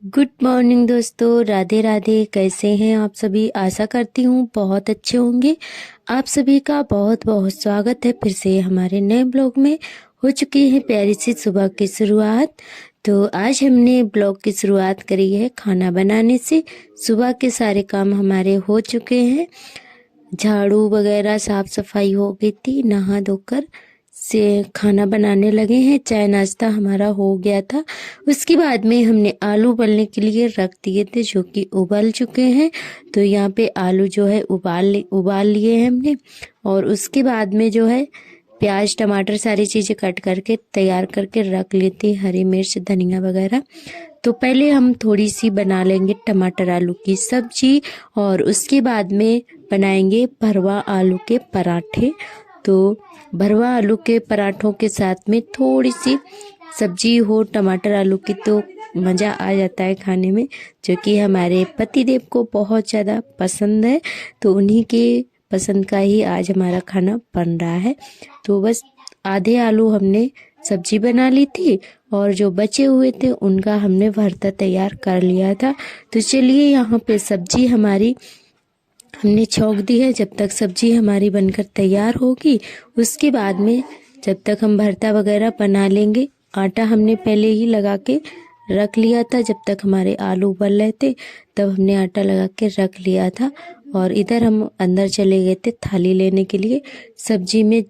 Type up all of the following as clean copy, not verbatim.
Good morning दोस्तों, राधे राधे। कैसे हैं आप सभी? आशा करती हूँ बहुत अच्छे होंगे। आप सभी का बहुत बहुत स्वागत है फिर से हमारे नए ब्लॉग में। हो चुकी है प्यारी सी सुबह की शुरुआत। तो आज हमने ब्लॉग की शुरुआत करी है खाना बनाने से। सुबह के सारे काम हमारे हो चुके हैं, झाड़ू वगैरह साफ सफाई हो गई थी, नहा धोकर से खाना बनाने लगे हैं। चाय नाश्ता हमारा हो गया था। उसके बाद में हमने आलू उबलने के लिए रख दिए थे, जो कि उबल चुके हैं। तो यहाँ पे आलू जो है उबाल लिए हैं हमने। और उसके बाद में जो है प्याज टमाटर सारी चीज़ें कट करके तैयार करके रख लेते, हरी मिर्च धनिया वगैरह। तो पहले हम थोड़ी सी बना लेंगे टमाटर आलू की सब्जी, और उसके बाद में बनाएंगे भरवा आलू के पराठे। तो भरवा आलू के पराठों के साथ में थोड़ी सी सब्जी हो टमाटर आलू की तो मज़ा आ जाता है खाने में, जो कि हमारे पतिदेव को बहुत ज़्यादा पसंद है। तो उन्हीं के पसंद का ही आज हमारा खाना बन रहा है। तो बस आधे आलू हमने सब्जी बना ली थी, और जो बचे हुए थे उनका हमने भरता तैयार कर लिया था। तो चलिए, यहाँ पे सब्जी हमारी हमने छौंक दी है। जब तक सब्जी हमारी बनकर तैयार होगी, उसके बाद में जब तक हम भरता वगैरह बना लेंगे। आटा हमने पहले ही लगा के रख लिया था, जब तक हमारे आलू उबल रहे थे तब हमने आटा लगा के रख लिया था। और इधर हम अंदर चले गए थे थाली लेने के लिए, सब्जी में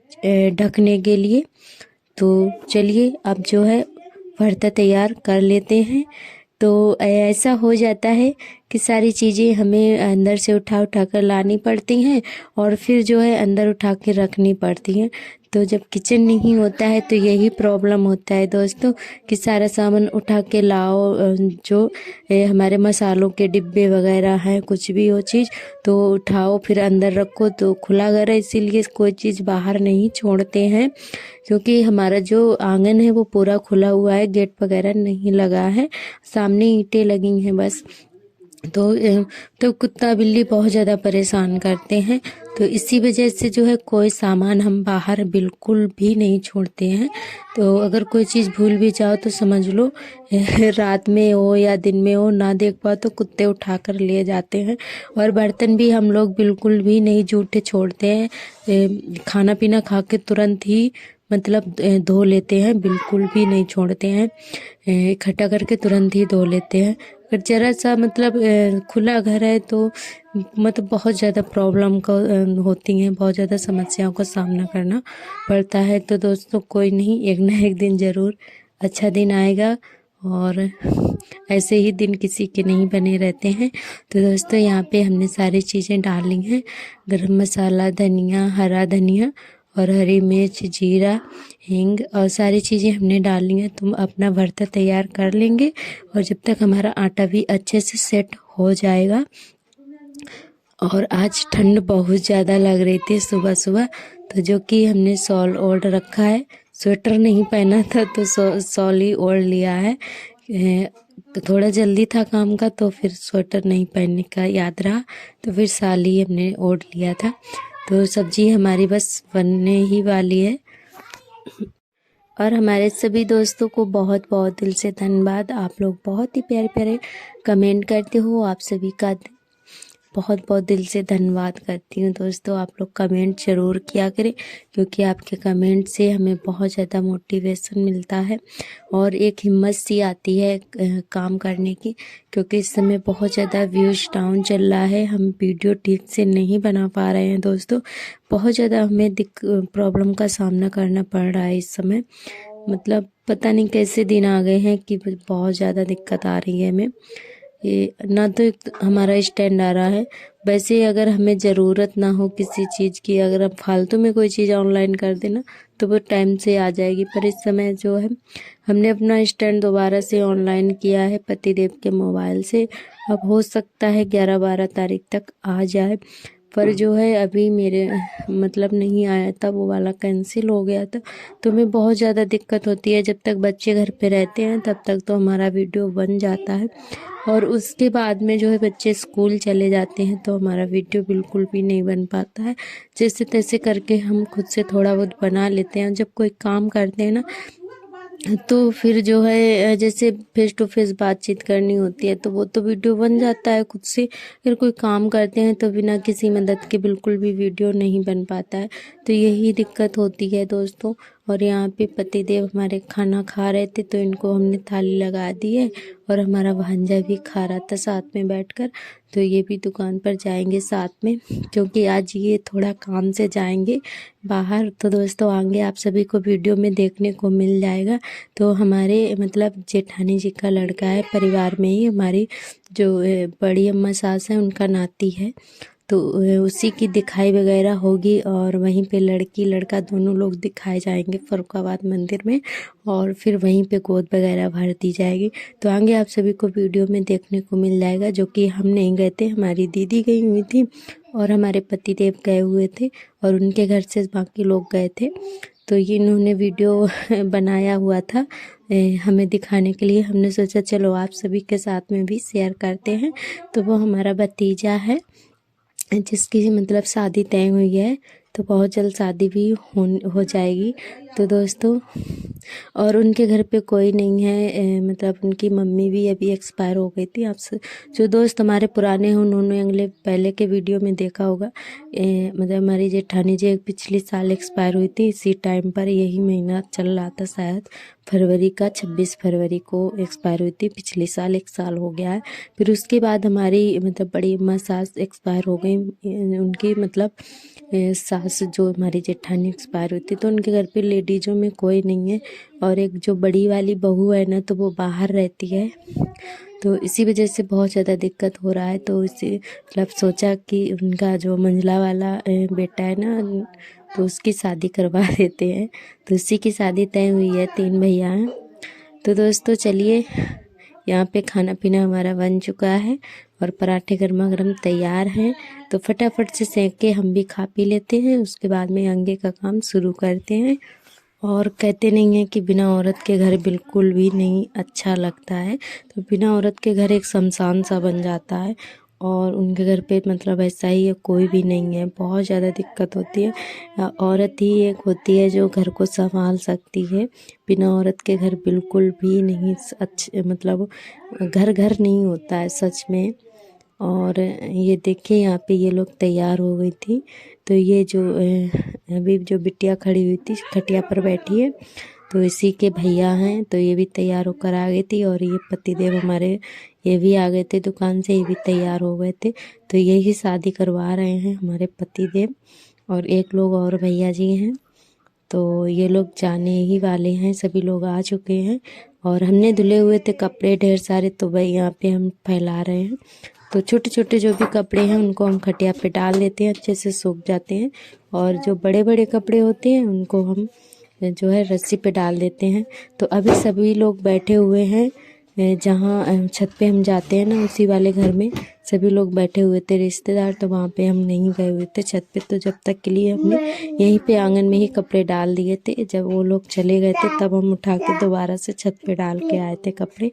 ढकने के लिए। तो चलिए अब जो है भरता तैयार कर लेते हैं। तो ऐसा हो जाता है कि सारी चीज़ें हमें अंदर से उठा उठा कर लानी पड़ती हैं, और फिर जो है अंदर उठा के रखनी पड़ती हैं। तो जब किचन नहीं होता है तो यही प्रॉब्लम होता है दोस्तों, कि सारा सामान उठा के लाओ। जो हमारे मसालों के डिब्बे वगैरह हैं, कुछ भी हो चीज़ तो उठाओ फिर अंदर रखो। तो खुला घर है, इसीलिए कोई चीज़ बाहर नहीं छोड़ते हैं, क्योंकि हमारा जो आंगन है वो पूरा खुला हुआ है, गेट वगैरह नहीं लगा है, सामने ईंटें लगी हैं बस। तो कुत्ता बिल्ली बहुत ज़्यादा परेशान करते हैं। तो इसी वजह से जो है कोई सामान हम बाहर बिल्कुल भी नहीं छोड़ते हैं। तो अगर कोई चीज़ भूल भी जाओ तो समझ लो रात में हो या दिन में हो, ना देख पाओ तो कुत्ते उठा कर ले जाते हैं। और बर्तन भी हम लोग बिल्कुल भी नहीं जूठे छोड़ते हैं। खाना पीना खा के तुरंत ही मतलब धो लेते हैं, बिल्कुल भी नहीं छोड़ते हैं। इकट्ठा करके तुरंत ही धो लेते हैं। अगर ज़रा सा मतलब खुला घर है तो मतलब बहुत ज़्यादा प्रॉब्लम का होती हैं, बहुत ज़्यादा समस्याओं का सामना करना पड़ता है। तो दोस्तों कोई नहीं, एक ना एक दिन ज़रूर अच्छा दिन आएगा, और ऐसे ही दिन किसी के नहीं बने रहते हैं। तो दोस्तों यहाँ पे हमने सारी चीज़ें डाली हैं, गरम मसाला धनिया हरा धनिया और हरी मिर्च जीरा हींग और सारी चीज़ें हमने डाली हैं। तुम अपना भरता तैयार कर लेंगे, और जब तक हमारा आटा भी अच्छे से सेट हो जाएगा। और आज ठंड बहुत ज़्यादा लग रही थी सुबह सुबह, तो जो कि हमने शॉल ओढ़ रखा है। स्वेटर नहीं पहना था तो शॉल ही ओढ़ लिया है। तो थोड़ा जल्दी था काम का, तो फिर स्वेटर नहीं पहनने का याद रहा, तो फिर शॉल ही हमने ओढ़ लिया था। तो सब्जी हमारी बस बनने ही वाली है। और हमारे सभी दोस्तों को बहुत बहुत दिल से धन्यवाद। आप लोग बहुत ही प्यारे प्यारे कमेंट करते हो, आप सभी का बहुत बहुत दिल से धन्यवाद करती हूँ दोस्तों। आप लोग कमेंट ज़रूर किया करें, क्योंकि आपके कमेंट से हमें बहुत ज़्यादा मोटिवेशन मिलता है और एक हिम्मत सी आती है काम करने की। क्योंकि इस समय बहुत ज़्यादा व्यूज़ डाउन चल रहा है, हम वीडियो ठीक से नहीं बना पा रहे हैं दोस्तों। बहुत ज़्यादा हमें प्रॉब्लम का सामना करना पड़ रहा है इस समय। मतलब पता नहीं कैसे दिन आ गए हैं कि बहुत ज़्यादा दिक्कत आ रही है हमें। ये ना तो एक हमारा स्टैंड आ रहा है। वैसे अगर हमें ज़रूरत ना हो किसी चीज़ की, अगर हम फालतू में कोई चीज़ ऑनलाइन कर देना तो वो टाइम से आ जाएगी। पर इस समय जो है हमने अपना स्टैंड दोबारा से ऑनलाइन किया है पतिदेव के मोबाइल से। अब हो सकता है 11-12 तारीख तक आ जाए, पर जो है अभी मेरे मतलब नहीं आया था, वो वाला कैंसिल हो गया था। तो हमें बहुत ज़्यादा दिक्कत होती है। जब तक बच्चे घर पे रहते हैं तब तक तो हमारा वीडियो बन जाता है, और उसके बाद में जो है बच्चे स्कूल चले जाते हैं तो हमारा वीडियो बिल्कुल भी नहीं बन पाता है। जैसे तैसे करके हम खुद से थोड़ा बहुत बना लेते हैं। जब कोई काम करते हैं ना तो फिर जो है जैसे फेस टू फेस बातचीत करनी होती है तो वो तो वीडियो बन जाता है खुद से। अगर कोई काम करते हैं तो बिना किसी मदद के बिल्कुल भी वीडियो नहीं बन पाता है। तो यही दिक्कत होती है दोस्तों। और यहाँ पे पतिदेव हमारे खाना खा रहे थे तो इनको हमने थाली लगा दी है, और हमारा भांजा भी खा रहा था साथ में बैठकर। तो ये भी दुकान पर जाएंगे साथ में, क्योंकि आज ये थोड़ा काम से जाएंगे बाहर। तो दोस्तों आगे आप सभी को वीडियो में देखने को मिल जाएगा। तो हमारे मतलब जेठानी जी का लड़का है, परिवार में ही हमारी जो बड़ी अम्मा सास है उनका नाती है। तो उसी की दिखाई वगैरह होगी, और वहीं पे लड़की लड़का दोनों लोग दिखाए जाएंगे फर्रुखाबाद मंदिर में, और फिर वहीं पे गोद वगैरह भर दी जाएगी। तो आगे आप सभी को वीडियो में देखने को मिल जाएगा, जो कि हम नहीं गए थे, हमारी दीदी गई हुई थी और हमारे पतिदेव गए हुए थे, और उनके घर से बाकी लोग गए थे। तो ये इन्होंने वीडियो बनाया हुआ था हमें दिखाने के लिए। हमने सोचा चलो आप सभी के साथ में भी शेयर करते हैं। तो वो हमारा भतीजा है जिसकी मतलब शादी तय हुई है, तो बहुत जल्द शादी भी हो जाएगी। तो दोस्तों और उनके घर पे कोई नहीं है, मतलब उनकी मम्मी भी अभी एक्सपायर हो गई थी। आप जो दोस्त हमारे पुराने हैं उन्होंने अगले पहले के वीडियो में देखा होगा। मतलब हमारी जेठानी जी पिछले साल एक्सपायर हुई थी, इसी टाइम पर, यही महीना चल रहा था शायद, फरवरी का 26 फरवरी को एक्सपायर हुई थी। पिछले साल 1 साल हो गया है। फिर उसके बाद हमारी मतलब बड़ी अम्मा सास एक्सपायर हो गई। उनकी मतलब सास जो हमारी जेठानी एक्सपायर हुई थी, तो उनके घर पे लेडीज़ों में कोई नहीं है। और एक जो बड़ी वाली बहू है ना, तो वो बाहर रहती है। तो इसी वजह से बहुत ज़्यादा दिक्कत हो रहा है। तो इसी मतलब सोचा कि उनका जो मंझला वाला बेटा है ना, तो उसकी शादी करवा देते हैं। तो उसी की शादी तय हुई है, 3 भैया हैं। तो दोस्तों चलिए, यहाँ पे खाना पीना हमारा बन चुका है और पराठे गर्मा गर्म तैयार हैं। तो फटाफट से सेक के हम भी खा पी लेते हैं, उसके बाद में आगे का काम शुरू करते हैं। और कहते नहीं है कि बिना औरत के घर बिल्कुल भी नहीं अच्छा लगता है। तो बिना औरत के घर एक शमशान सा बन जाता है, और उनके घर पे मतलब ऐसा ही है, कोई भी नहीं है, बहुत ज़्यादा दिक्कत होती है। औरत ही एक होती है जो घर को संभाल सकती है। बिना औरत के घर बिल्कुल भी नहीं अच्छे, मतलब घर घर नहीं होता है सच में। और ये देखिए यहाँ पे ये लोग तैयार हो गई थी। तो ये जो अभी जो बिटिया खड़ी हुई थी खटिया पर बैठी है, तो इसी के भैया हैं। तो ये भी तैयार होकर आ गई थी, और ये पतिदेव हमारे ये भी आ गए थे दुकान से, ये भी तैयार हो गए थे। तो यही शादी करवा रहे हैं हमारे पतिदेव, और एक लोग और भैया जी हैं। तो ये लोग जाने ही वाले हैं, सभी लोग आ चुके हैं। और हमने धुले हुए थे कपड़े ढेर सारे, तो भाई यहाँ पे हम फैला रहे हैं। तो छोटे छोटे जो भी कपड़े हैं उनको हम खटिया पे डाल देते हैं, अच्छे से सूख जाते हैं। और जो बड़े बड़े कपड़े होते हैं उनको हम जो है रस्सी पे डाल देते हैं। तो अभी सभी लोग बैठे हुए हैं, जहाँ छत पे हम जाते हैं ना, उसी वाले घर में सभी लोग बैठे हुए थे रिश्तेदार। तो वहाँ पे हम नहीं गए हुए थे छत पे। तो जब तक के लिए हमने यहीं पे आंगन में ही कपड़े डाल दिए थे। जब वो लोग चले गए थे तब हम उठा के दोबारा से छत पे डाल के आए थे कपड़े।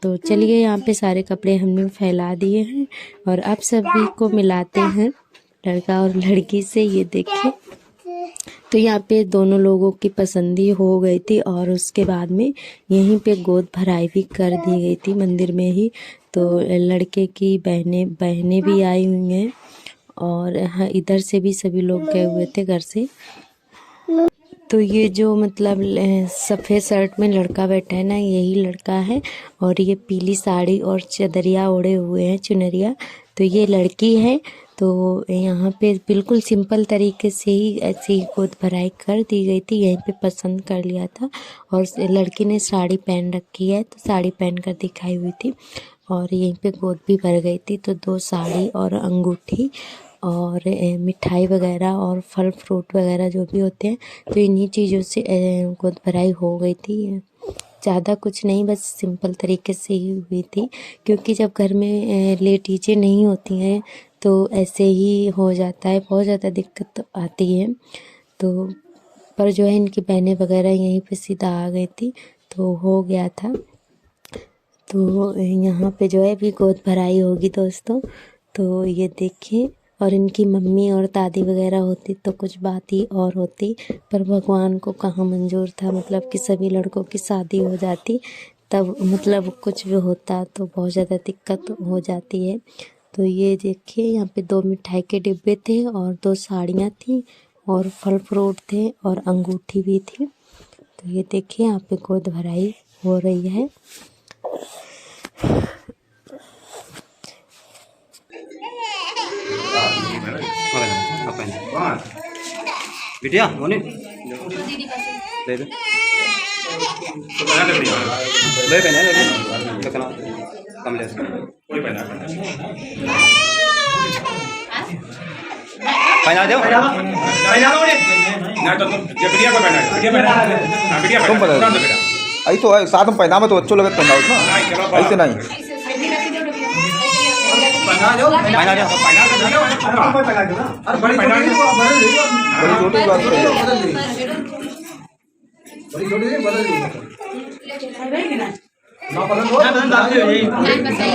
तो चलिए, यहाँ पे सारे कपड़े हमने फैला दिए हैं, और अब सभी को मिलाते हैं लड़का और लड़की से। ये देखिए, तो यहाँ पे दोनों लोगों की पसंदी हो गई थी, और उसके बाद में यहीं पे गोद भराई भी कर दी गई थी मंदिर में ही। तो लड़के की बहनें भी आई हुई हैं, और हाँ इधर से भी सभी लोग गए हुए थे घर से। तो ये जो मतलब सफ़ेद शर्ट में लड़का बैठा है ना, यही लड़का है। और ये पीली साड़ी और चदरिया ओढ़े हुए हैं, चुनरिया, तो ये लड़की है। तो यहाँ पे बिल्कुल सिंपल तरीके से ही ऐसे ही गोद भराई कर दी गई थी, यहीं पे पसंद कर लिया था। और लड़की ने साड़ी पहन रखी है, तो साड़ी पहन कर दिखाई हुई थी, और यहीं पे गोद भी भर गई थी। तो 2 साड़ी और अंगूठी और मिठाई वगैरह और फल फ्रूट वगैरह जो भी होते हैं, तो इन्हीं चीज़ों से गोद भराई हो गई थी। ज़्यादा कुछ नहीं, बस सिंपल तरीके से ही हुई थी, क्योंकि जब घर में लेडीजें नहीं होती हैं तो ऐसे ही हो जाता है, बहुत ज़्यादा दिक्कत आती है। तो पर जो है इनकी बहनें वगैरह यहीं पे सीधा आ गई थी, तो हो गया था। तो यहाँ पे जो है अभी गोद भराई होगी दोस्तों। तो ये देखिए, और इनकी मम्मी और दादी वगैरह होती तो कुछ बात ही और होती, पर भगवान को कहाँ मंजूर था मतलब कि सभी लड़कों की शादी हो जाती, तब मतलब कुछ भी होता तो बहुत ज़्यादा दिक्कत हो जाती है। तो ये देखिए यहाँ पे 2 मिठाई के डिब्बे थे और 2 साड़ियाँ थी और फल फ्रूट थे और अंगूठी भी थी। तो ये देखिए यहाँ पे गोद भराई हो रही है। बिटिया मोनी ले ले ले पहना ले कितना कम ले कोई पहना दो पहना दो ना तो तुम ये बिटिया को पहना हां बिटिया तुम पहना दो बेटा ऐसे तो साथ में पहना में तो अच्छो लगत पहनाओ ना ऐसे नहीं पहना दो पहना दो अरे बड़ी छोटी बात है बड़ी छोटी नहीं बदल दी ना बदल दो डाल दो यही सही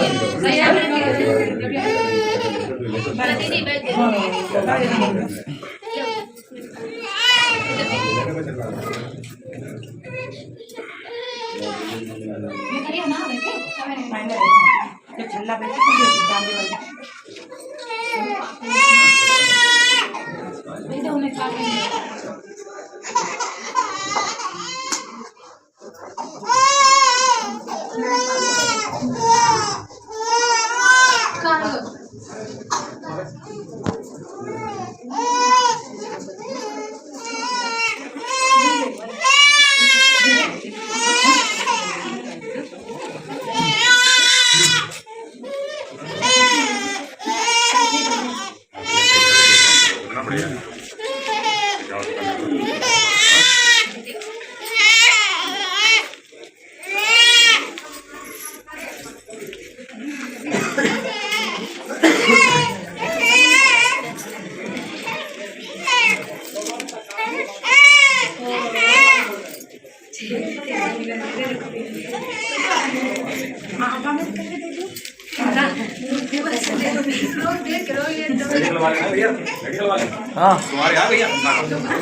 हाँ तुम्हारे आ भैया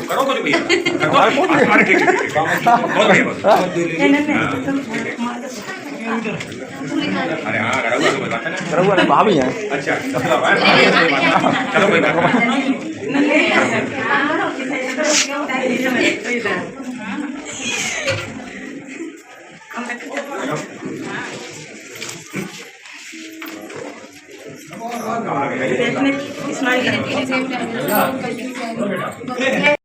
करो कुछ भैया अरे हाँ रहुआ ने भाभी है अच्छा चलो कोई बात नहीं।